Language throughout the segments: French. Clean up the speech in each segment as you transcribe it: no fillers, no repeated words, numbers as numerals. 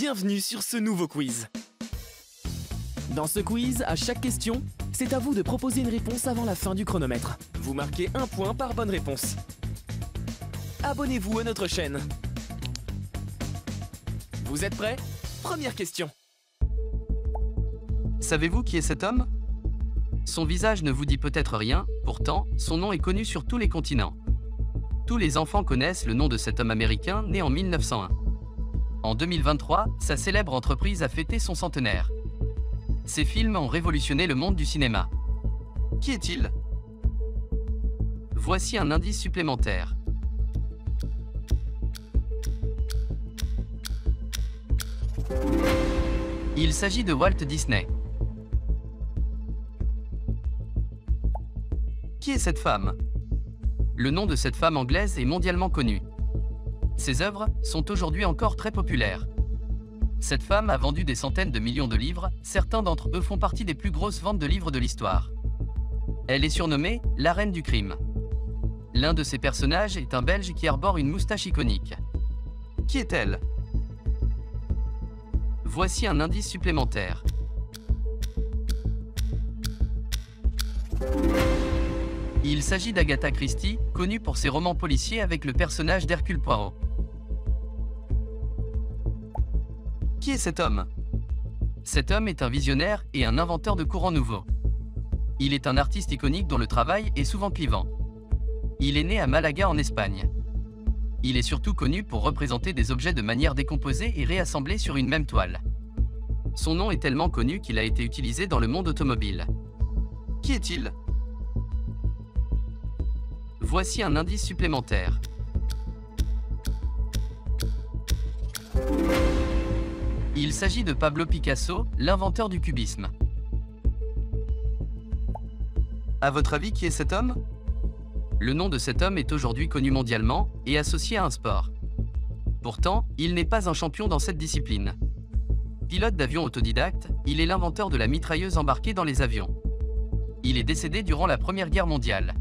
Bienvenue sur ce nouveau quiz. Dans ce quiz, à chaque question, c'est à vous de proposer une réponse avant la fin du chronomètre. Vous marquez 1 point par bonne réponse. Abonnez-vous à notre chaîne. Vous êtes prêts? Première question. Savez-vous qui est cet homme? Son visage ne vous dit peut-être rien, pourtant, son nom est connu sur tous les continents. Tous les enfants connaissent le nom de cet homme américain né en 1901. En 2023, sa célèbre entreprise a fêté son centenaire. Ses films ont révolutionné le monde du cinéma. Qui est-il? Voici un indice supplémentaire. Il s'agit de Walt Disney. Qui est cette femme? Le nom de cette femme anglaise est mondialement connu. Ses œuvres sont aujourd'hui encore très populaires. Cette femme a vendu des centaines de millions de livres, certains d'entre eux font partie des plus grosses ventes de livres de l'histoire. Elle est surnommée la reine du crime. L'un de ses personnages est un Belge qui arbore une moustache iconique. Qui est-elle? Voici un indice supplémentaire. Il s'agit d'Agatha Christie, connue pour ses romans policiers avec le personnage d'Hercule Poirot. Qui est cet homme? Cet homme est un visionnaire et un inventeur de courants nouveaux. Il est un artiste iconique dont le travail est souvent clivant. Il est né à Malaga en Espagne. Il est surtout connu pour représenter des objets de manière décomposée et réassemblés sur une même toile. Son nom est tellement connu qu'il a été utilisé dans le monde automobile. Qui est-il? Voici un indice supplémentaire. Il s'agit de Pablo Picasso, l'inventeur du cubisme. À votre avis, qui est cet homme? Le nom de cet homme est aujourd'hui connu mondialement et associé à un sport. Pourtant, il n'est pas un champion dans cette discipline. Pilote d'avion autodidacte, il est l'inventeur de la mitrailleuse embarquée dans les avions. Il est décédé durant la Première Guerre mondiale.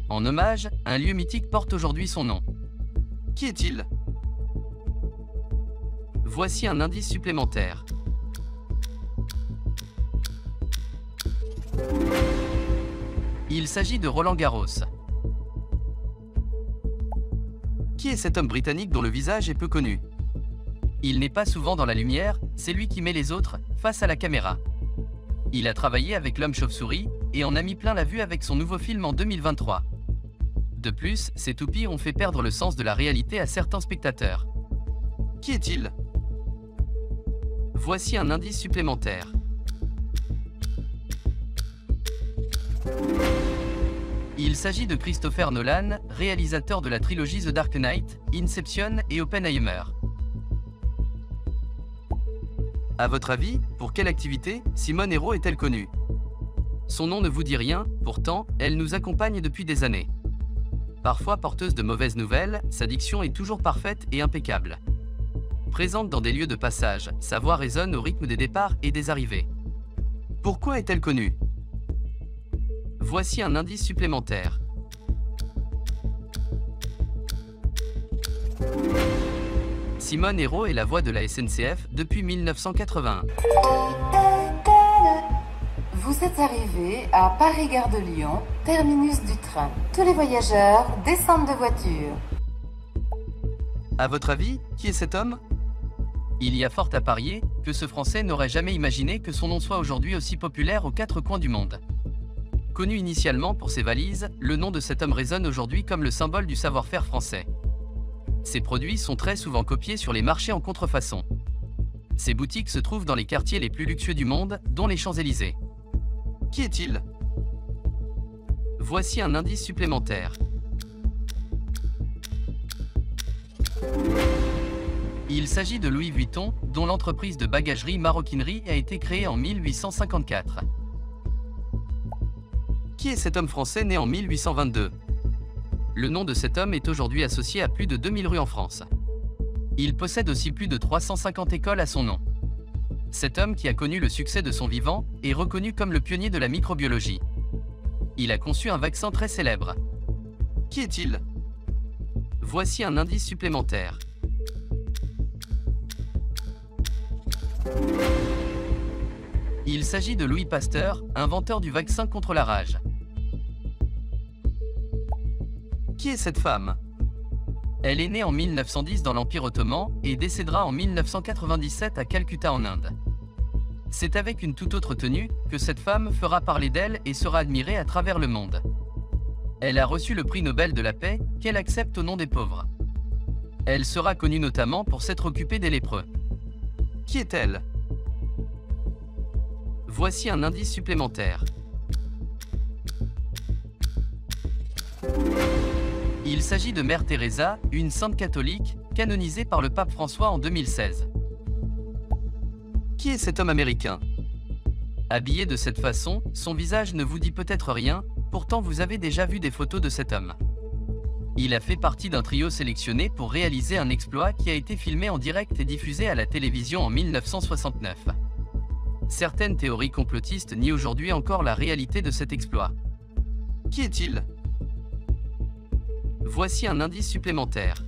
En hommage, un lieu mythique porte aujourd'hui son nom. Qui est-il? Voici un indice supplémentaire. Il s'agit de Roland Garros. Qui est cet homme britannique dont le visage est peu connu? Il n'est pas souvent dans la lumière, c'est lui qui met les autres face à la caméra. Il a travaillé avec l'homme chauve-souris et en a mis plein la vue avec son nouveau film en 2023. De plus, ses toupies ont fait perdre le sens de la réalité à certains spectateurs. Qui est-il? Voici un indice supplémentaire. Il s'agit de Christopher Nolan, réalisateur de la trilogie The Dark Knight, Inception et Oppenheimer. À votre avis, pour quelle activité Simone Hérault est-elle connue? Son nom ne vous dit rien, pourtant, elle nous accompagne depuis des années. Parfois porteuse de mauvaises nouvelles, sa diction est toujours parfaite et impeccable. Présente dans des lieux de passage, sa voix résonne au rythme des départs et des arrivées. Pourquoi est-elle connue? Voici un indice supplémentaire. Simone Hérault est la voix de la SNCF depuis 1981. Vous êtes arrivé à Paris-Gare de Lyon, terminus du train. Tous les voyageurs descendent de voiture. À votre avis, qui est cet homme? Il y a fort à parier que ce Français n'aurait jamais imaginé que son nom soit aujourd'hui aussi populaire aux 4 coins du monde. Connu initialement pour ses valises, le nom de cet homme résonne aujourd'hui comme le symbole du savoir-faire français. Ses produits sont très souvent copiés sur les marchés en contrefaçon. Ses boutiques se trouvent dans les quartiers les plus luxueux du monde, dont les Champs-Élysées. Qui est-il? Voici un indice supplémentaire. Il s'agit de Louis Vuitton, dont l'entreprise de bagagerie-maroquinerie a été créée en 1854. Qui est cet homme français né en 1822? Le nom de cet homme est aujourd'hui associé à plus de 2000 rues en France. Il possède aussi plus de 350 écoles à son nom. Cet homme qui a connu le succès de son vivant est reconnu comme le pionnier de la microbiologie. Il a conçu un vaccin très célèbre. Qui est-il? Voici un indice supplémentaire. Il s'agit de Louis Pasteur, inventeur du vaccin contre la rage. Qui est cette femme? Elle est née en 1910 dans l'Empire ottoman et décédera en 1997 à Calcutta en Inde. C'est avec une toute autre tenue que cette femme fera parler d'elle et sera admirée à travers le monde. Elle a reçu le prix Nobel de la paix qu'elle accepte au nom des pauvres. Elle sera connue notamment pour s'être occupée des lépreux. Qui est-elle? Voici un indice supplémentaire. Il s'agit de Mère Teresa, une sainte catholique, canonisée par le pape François en 2016. Qui est cet homme américain? Habillé de cette façon, son visage ne vous dit peut-être rien, pourtant vous avez déjà vu des photos de cet homme. Il a fait partie d'un trio sélectionné pour réaliser un exploit qui a été filmé en direct et diffusé à la télévision en 1969. Certaines théories complotistes nient aujourd'hui encore la réalité de cet exploit. Qui est-il? Voici un indice supplémentaire.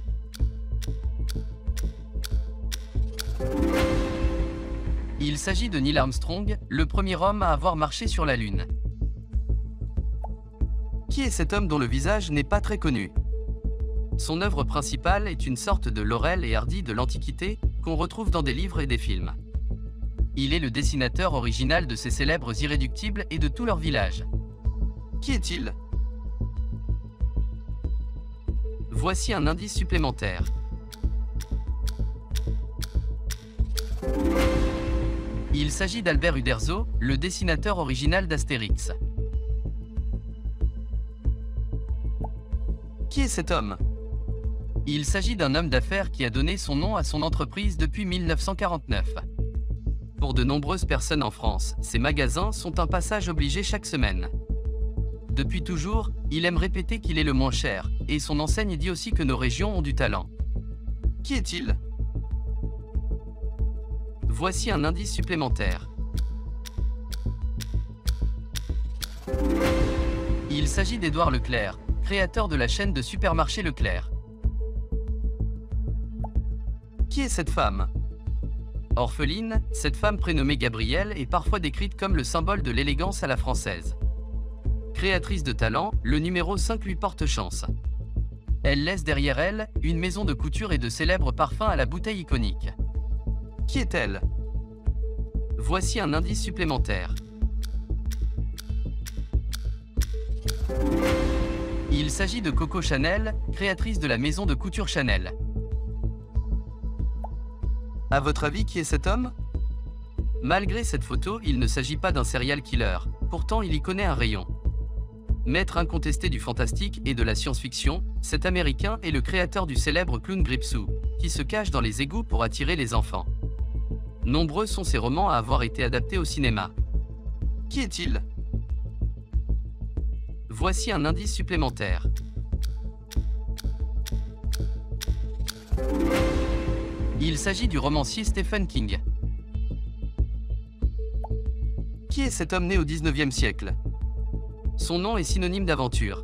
Il s'agit de Neil Armstrong, le premier homme à avoir marché sur la Lune. Qui est cet homme dont le visage n'est pas très connu? Son œuvre principale est une sorte de Laurel et Hardy de l'Antiquité qu'on retrouve dans des livres et des films. Il est le dessinateur original de ces célèbres irréductibles et de tout leur village. Qui est-il? Voici un indice supplémentaire. Il s'agit d'Albert Uderzo, le dessinateur original d'Astérix. Qui est cet homme? Il s'agit d'un homme d'affaires qui a donné son nom à son entreprise depuis 1949. Pour de nombreuses personnes en France, ces magasins sont un passage obligé chaque semaine. Depuis toujours, il aime répéter qu'il est le moins cher, et son enseigne dit aussi que nos régions ont du talent. Qui est-il? Voici un indice supplémentaire. Il s'agit d'Édouard Leclerc, créateur de la chaîne de supermarchés Leclerc. Qui est cette femme? Orpheline, cette femme prénommée Gabrielle est parfois décrite comme le symbole de l'élégance à la française. Créatrice de talent, le numéro 5 lui porte chance. Elle laisse derrière elle une maison de couture et de célèbres parfums à la bouteille iconique. Qui est-elle? Voici un indice supplémentaire. Il s'agit de Coco Chanel, créatrice de la maison de couture Chanel. À votre avis, qui est cet homme? Malgré cette photo, il ne s'agit pas d'un serial killer, pourtant il y connaît un rayon. Maître incontesté du fantastique et de la science-fiction, cet Américain est le créateur du célèbre clown Gripsou, qui se cache dans les égouts pour attirer les enfants. Nombreux sont ses romans à avoir été adaptés au cinéma. Qui est-il? Voici un indice supplémentaire. Il s'agit du romancier Stephen King. Qui est cet homme né au XIXe siècle? Son nom est synonyme d'aventure.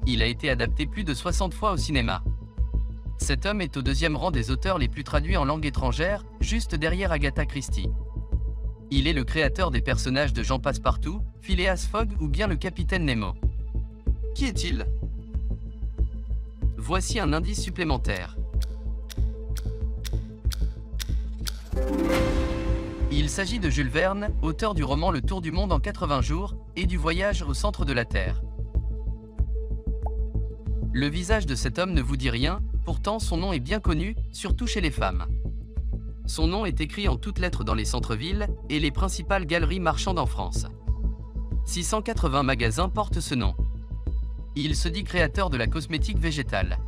Il a été adapté plus de 60 fois au cinéma. Cet homme est au deuxième rang des auteurs les plus traduits en langue étrangère, juste derrière Agatha Christie. Il est le créateur des personnages de Jean Passepartout, Phileas Fogg ou bien le Capitaine Nemo. Qui est-il? Voici un indice supplémentaire. Il s'agit de Jules Verne, auteur du roman Le Tour du monde en 80 jours et du voyage au centre de la Terre. Le visage de cet homme ne vous dit rien, pourtant son nom est bien connu, surtout chez les femmes. Son nom est écrit en toutes lettres dans les centres-villes et les principales galeries marchandes en France. 680 magasins portent ce nom. Il se dit créateur de la cosmétique végétale.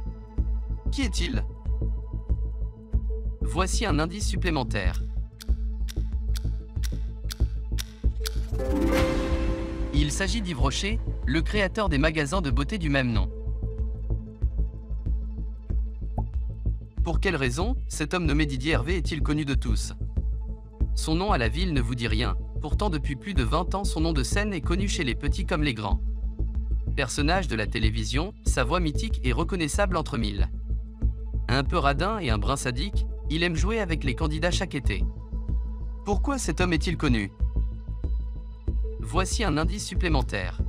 Qui est-il? Voici un indice supplémentaire. Il s'agit d'Yves Rocher, le créateur des magasins de beauté du même nom. Pour quelle raison, cet homme nommé Didier Hervé est-il connu de tous? Son nom à la ville ne vous dit rien, pourtant depuis plus de 20 ans son nom de scène est connu chez les petits comme les grands. Personnage de la télévision, sa voix mythique est reconnaissable entre mille. Un peu radin et un brin sadique, il aime jouer avec les candidats chaque été. Pourquoi cet homme est-il connu? Voici un indice supplémentaire.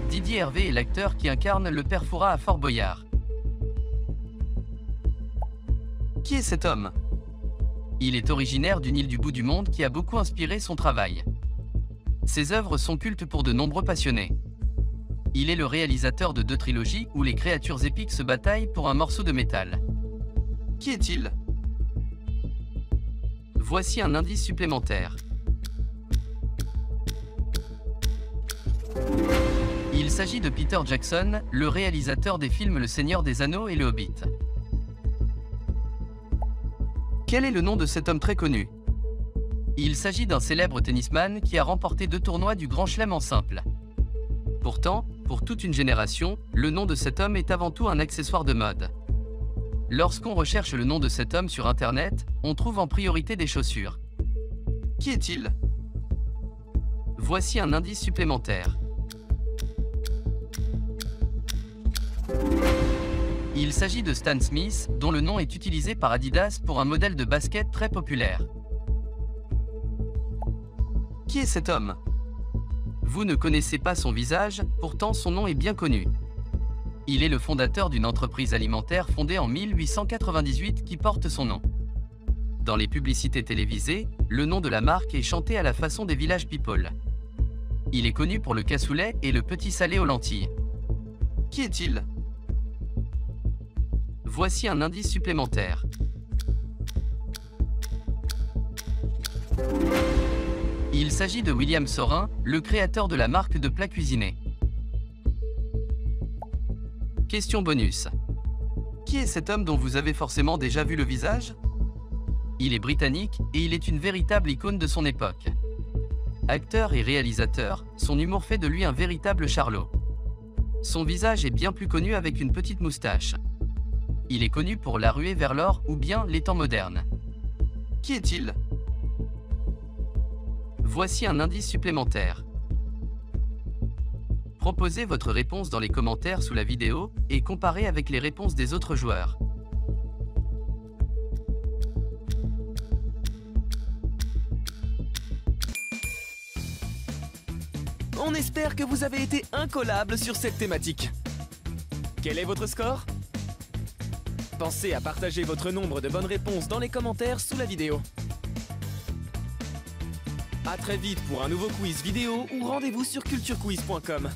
Didier Hervé est l'acteur qui incarne le père Fouras à Fort Boyard. Qui est cet homme? Il est originaire d'une île du bout du monde qui a beaucoup inspiré son travail. Ses œuvres sont cultes pour de nombreux passionnés. Il est le réalisateur de 2 trilogies où les créatures épiques se bataillent pour un morceau de métal. Qui est-il? Voici un indice supplémentaire. Il s'agit de Peter Jackson, le réalisateur des films Le Seigneur des Anneaux et Le Hobbit. Quel est le nom de cet homme très connu? Il s'agit d'un célèbre tennisman qui a remporté 2 tournois du Grand Chelem en simple. Pourtant, pour toute une génération, le nom de cet homme est avant tout un accessoire de mode. Lorsqu'on recherche le nom de cet homme sur Internet, on trouve en priorité des chaussures. Qui est-il? Voici un indice supplémentaire. Il s'agit de Stan Smith, dont le nom est utilisé par Adidas pour un modèle de basket très populaire. Qui est cet homme? Vous ne connaissez pas son visage, pourtant son nom est bien connu. Il est le fondateur d'une entreprise alimentaire fondée en 1898 qui porte son nom. Dans les publicités télévisées, le nom de la marque est chanté à la façon des Village People. Il est connu pour le cassoulet et le petit salé aux lentilles. Qui est-il? Voici un indice supplémentaire. Il s'agit de William Saurin, le créateur de la marque de plats cuisinés. Question bonus. Qui est cet homme dont vous avez forcément déjà vu le visage? Il est britannique et il est une véritable icône de son époque. Acteur et réalisateur, son humour fait de lui un véritable charlot. Son visage est bien plus connu avec une petite moustache. Il est connu pour La Ruée vers l'or ou bien Les Temps modernes. Qui est-il? Voici un indice supplémentaire. Proposez votre réponse dans les commentaires sous la vidéo et comparez avec les réponses des autres joueurs. On espère que vous avez été incollables sur cette thématique. Quel est votre score? Pensez à partager votre nombre de bonnes réponses dans les commentaires sous la vidéo. A très vite pour un nouveau quiz vidéo ou rendez-vous sur culturequiz.com.